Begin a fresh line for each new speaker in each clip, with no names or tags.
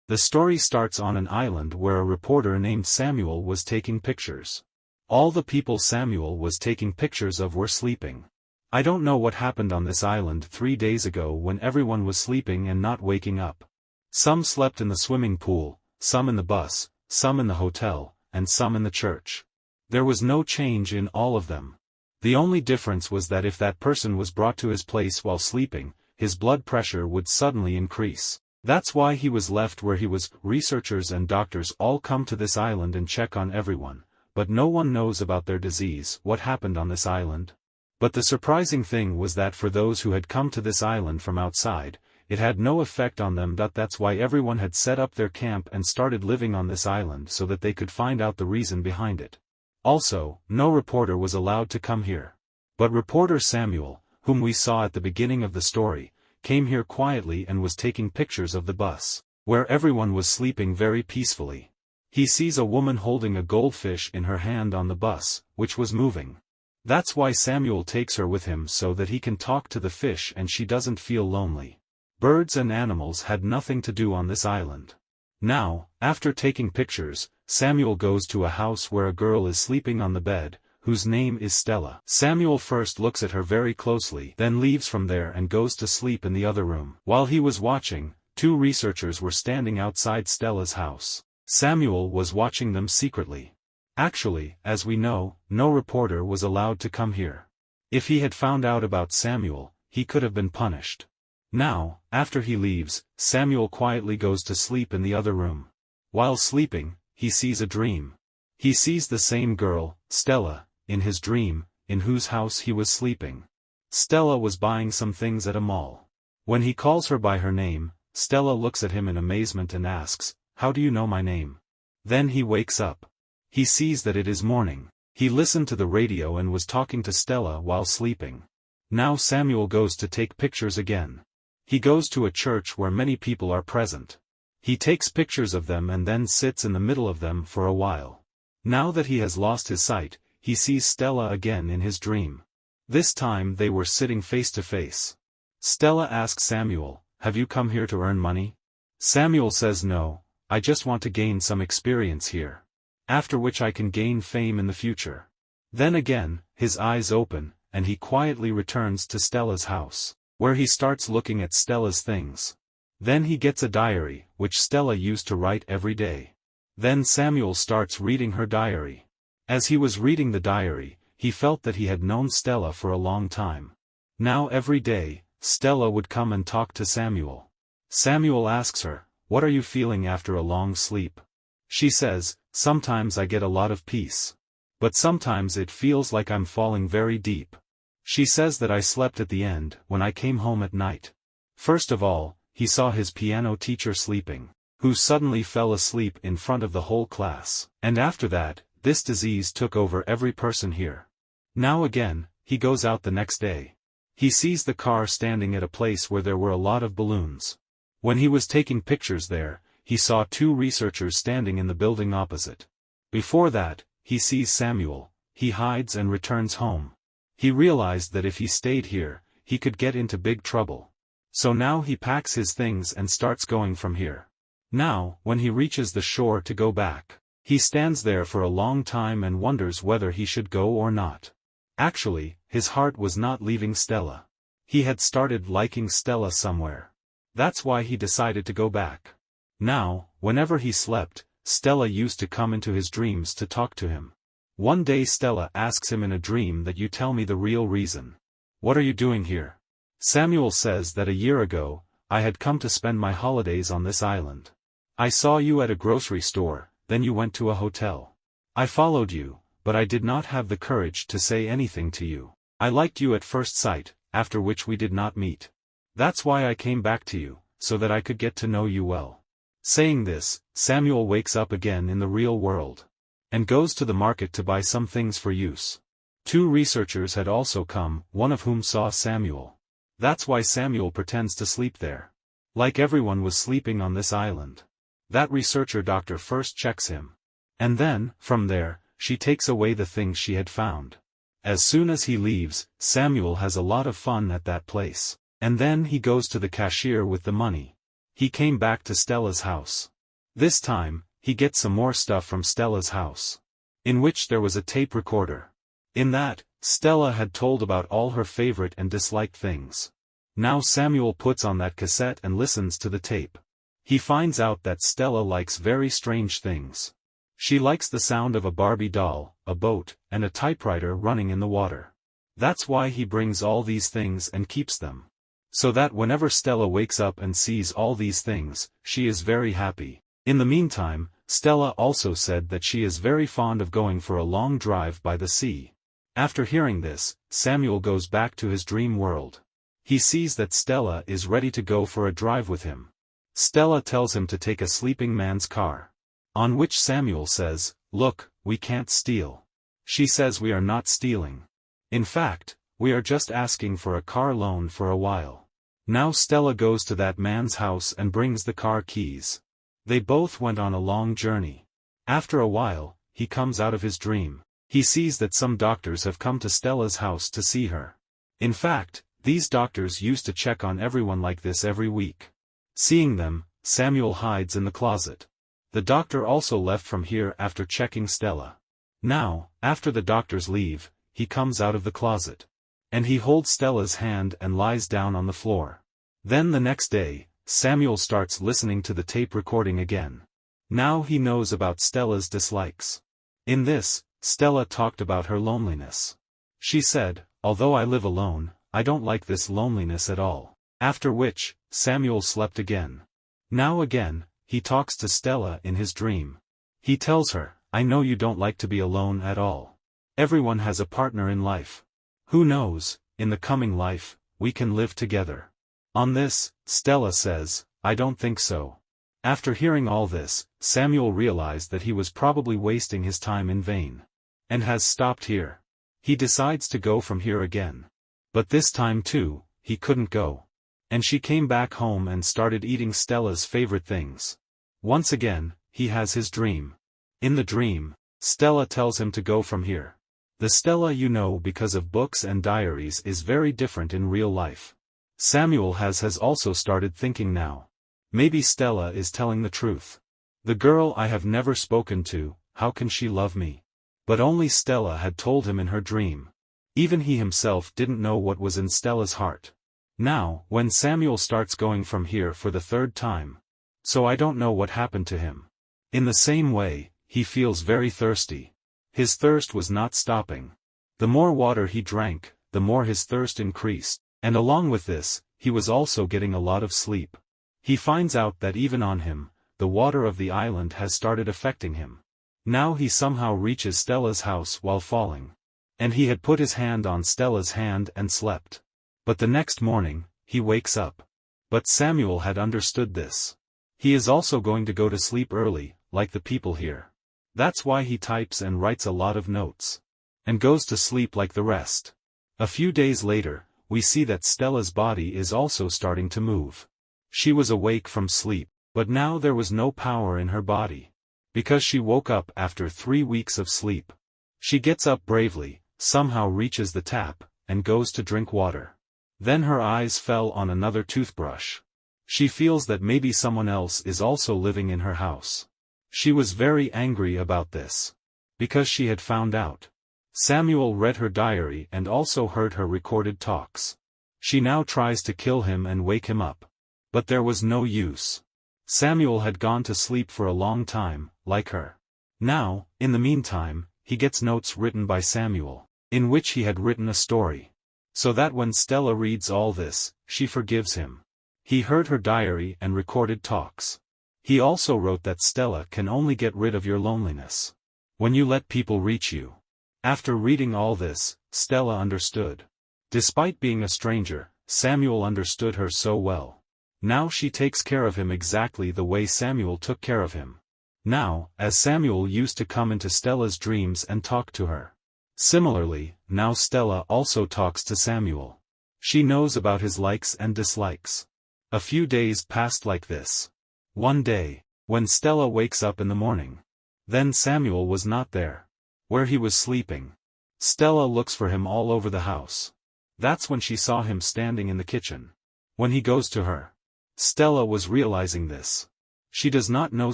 The story starts on an island where a reporter named Samuel was taking pictures. All the people Samuel was taking pictures of were sleeping. I don't know what happened on this island 3 days ago when everyone was sleeping and not waking up. Some slept in the swimming pool, some in the bus, some in the hotel, and some in the church. There was no change in all of them. The only difference was that if that person was brought to his place while sleeping, his blood pressure would suddenly increase. That's why he was left where he was. Researchers and doctors all come to this island and check on everyone, but no one knows about their disease, what happened on this island. But the surprising thing was that for those who had come to this island from outside, it had no effect on them. That's why everyone had set up their camp and started living on this island so that they could find out the reason behind it. Also, no reporter was allowed to come here. But reporter Samuel, whom we saw at the beginning of the story, came here quietly and was taking pictures of the bus, where everyone was sleeping very peacefully. He sees a woman holding a goldfish in her hand on the bus, which was moving. That's why Samuel takes her with him so that he can talk to the fish and she doesn't feel lonely. Birds and animals had nothing to do on this island. Now, after taking pictures, Samuel goes to a house where a girl is sleeping on the bed, whose name is Stella. Samuel first looks at her very closely, then leaves from there and goes to sleep in the other room. While he was watching, 2 researchers were standing outside Stella's house. Samuel was watching them secretly. Actually, as we know, no reporter was allowed to come here. If he had found out about Samuel, he could have been punished. Now, after he leaves, Samuel quietly goes to sleep in the other room. While sleeping, he sees a dream. He sees the same girl, Stella, in his dream, in whose house he was sleeping. Stella was buying some things at a mall. When he calls her by her name, Stella looks at him in amazement and asks, "How do you know my name?" Then he wakes up. He sees that it is morning. He listened to the radio and was talking to Stella while sleeping. Now Samuel goes to take pictures again. He goes to a church where many people are present. He takes pictures of them and then sits in the middle of them for a while. Now that he has lost his sight, he sees Stella again in his dream. This time they were sitting face to face. Stella asks Samuel, "Have you come here to earn money?" Samuel says, "No, I just want to gain some experience here. After which I can gain fame in the future." Then again, his eyes open, and he quietly returns to Stella's house, where he starts looking at Stella's things. Then he gets a diary, which Stella used to write every day. Then Samuel starts reading her diary. As he was reading the diary, he felt that he had known Stella for a long time. Now every day, Stella would come and talk to Samuel. Samuel asks her, "What are you feeling after a long sleep?" She says, "Sometimes I get a lot of peace. But sometimes it feels like I'm falling very deep." She says that I slept at the end when I came home at night. First of all, he saw his piano teacher sleeping, who suddenly fell asleep in front of the whole class. And after that, this disease took over every person here. Now again, he goes out the next day. He sees the car standing at a place where there were a lot of balloons. When he was taking pictures there, he saw 2 researchers standing in the building opposite. Before that, he sees Samuel. He hides and returns home. He realized that if he stayed here, he could get into big trouble. So now he packs his things and starts going from here. Now, when he reaches the shore to go back, he stands there for a long time and wonders whether he should go or not. Actually, his heart was not leaving Stella. He had started liking Stella somewhere. That's why he decided to go back. Now, whenever he slept, Stella used to come into his dreams to talk to him. One day Stella asks him in a dream that you tell me the real reason. What are you doing here? Samuel says that a year ago, I had come to spend my holidays on this island. I saw you at a grocery store, then you went to a hotel. I followed you, but I did not have the courage to say anything to you. I liked you at first sight, after which we did not meet. That's why I came back to you, so that I could get to know you well. Saying this, Samuel wakes up again in the real world, and goes to the market to buy some things for use. 2 researchers had also come, one of whom saw Samuel. That's why Samuel pretends to sleep there. Like everyone was sleeping on this island. That researcher doctor first checks him. And then, from there, she takes away the things she had found. As soon as he leaves, Samuel has a lot of fun at that place. And then he goes to the cashier with the money. He came back to Stella's house. This time, he gets some more stuff from Stella's house, in which there was a tape recorder. In that, Stella had told about all her favorite and disliked things. Now Samuel puts on that cassette and listens to the tape. He finds out that Stella likes very strange things. She likes the sound of a Barbie doll, a boat, and a typewriter running in the water. That's why he brings all these things and keeps them. So that whenever Stella wakes up and sees all these things, she is very happy. In the meantime, Stella also said that she is very fond of going for a long drive by the sea. After hearing this, Samuel goes back to his dream world. He sees that Stella is ready to go for a drive with him. Stella tells him to take a sleeping man's car. On which Samuel says, "Look, we can't steal." She says we are not stealing. In fact, we are just asking for a car loan for a while. Now Stella goes to that man's house and brings the car keys. They both went on a long journey. After a while, he comes out of his dream. He sees that some doctors have come to Stella's house to see her. In fact, these doctors used to check on everyone like this every week. Seeing them, Samuel hides in the closet. The doctor also left from here after checking Stella. Now, after the doctors leave, he comes out of the closet. And he holds Stella's hand and lies down on the floor. Then the next day, Samuel starts listening to the tape recording again. Now he knows about Stella's dislikes. In this, Stella talked about her loneliness. She said, "Although I live alone, I don't like this loneliness at all." After which, Samuel slept again. Now again, he talks to Stella in his dream. He tells her, "I know you don't like to be alone at all. Everyone has a partner in life. Who knows, in the coming life, we can live together." On this, Stella says, "I don't think so." After hearing all this, Samuel realized that he was probably wasting his time in vain. And has stopped here. He decides to go from here again. But this time too, he couldn't go. And she came back home and started eating Stella's favorite things. Once again, he has his dream. In the dream, Stella tells him to go from here. The Stella you know because of books and diaries is very different in real life. Samuel has also started thinking now. Maybe Stella is telling the truth. The girl I have never spoken to, how can she love me? But only Stella had told him in her dream. Even he himself didn't know what was in Stella's heart. Now, when Samuel starts going from here for the third time. So I don't know what happened to him. In the same way, he feels very thirsty. His thirst was not stopping. The more water he drank, the more his thirst increased, and along with this, he was also getting a lot of sleep. He finds out that even on him, the water of the island has started affecting him. Now he somehow reaches Stella's house while falling. And he had put his hand on Stella's hand and slept. But the next morning, he wakes up. But Samuel had understood this. He is also going to go to sleep early, like the people here. That's why he types and writes a lot of notes. And goes to sleep like the rest. A few days later, we see that Stella's body is also starting to move. She was awake from sleep, but now there was no power in her body. Because she woke up after 3 weeks of sleep. She gets up bravely, somehow reaches the tap, and goes to drink water. Then her eyes fell on another toothbrush. She feels that maybe someone else is also living in her house. She was very angry about this. Because she had found out. Samuel read her diary and also heard her recorded talks. She now tries to kill him and wake him up. But there was no use. Samuel had gone to sleep for a long time, like her. Now, in the meantime, he gets notes written by Samuel, in which he had written a story. So that when Stella reads all this, she forgives him. He heard her diary and recorded talks. He also wrote that Stella can only get rid of your loneliness when you let people reach you. After reading all this, Stella understood. Despite being a stranger, Samuel understood her so well. Now she takes care of him exactly the way Samuel took care of him. Now, as Samuel used to come into Stella's dreams and talk to her. Similarly, now Stella also talks to Samuel. She knows about his likes and dislikes. A few days passed like this. One day, when Stella wakes up in the morning. Then Samuel was not there. Where he was sleeping. Stella looks for him all over the house. That's when she saw him standing in the kitchen. When he goes to her. Stella was realizing this. She does not know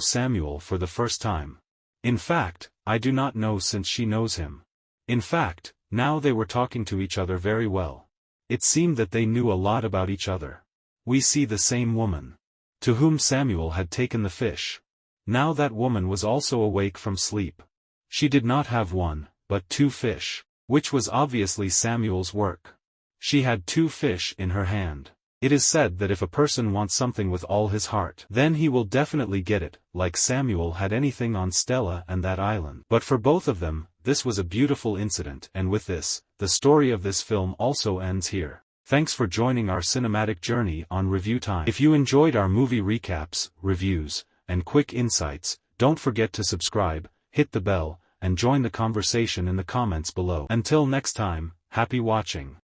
Samuel for the first time. In fact, I do not know since she knows him. In fact, now they were talking to each other very well. It seemed that they knew a lot about each other. We see the same woman, to whom Samuel had taken the fish. Now that woman was also awake from sleep. She did not have one, but 2 fish, which was obviously Samuel's work. She had 2 fish in her hand. It is said that if a person wants something with all his heart, then he will definitely get it, like Samuel had anything on Stella and that island. But for both of them, this was a beautiful incident, and with this, the story of this film also ends here. Thanks for joining our cinematic journey on Review Time. If you enjoyed our movie recaps, reviews, and quick insights, don't forget to subscribe, hit the bell, and join the conversation in the comments below. Until next time, happy watching.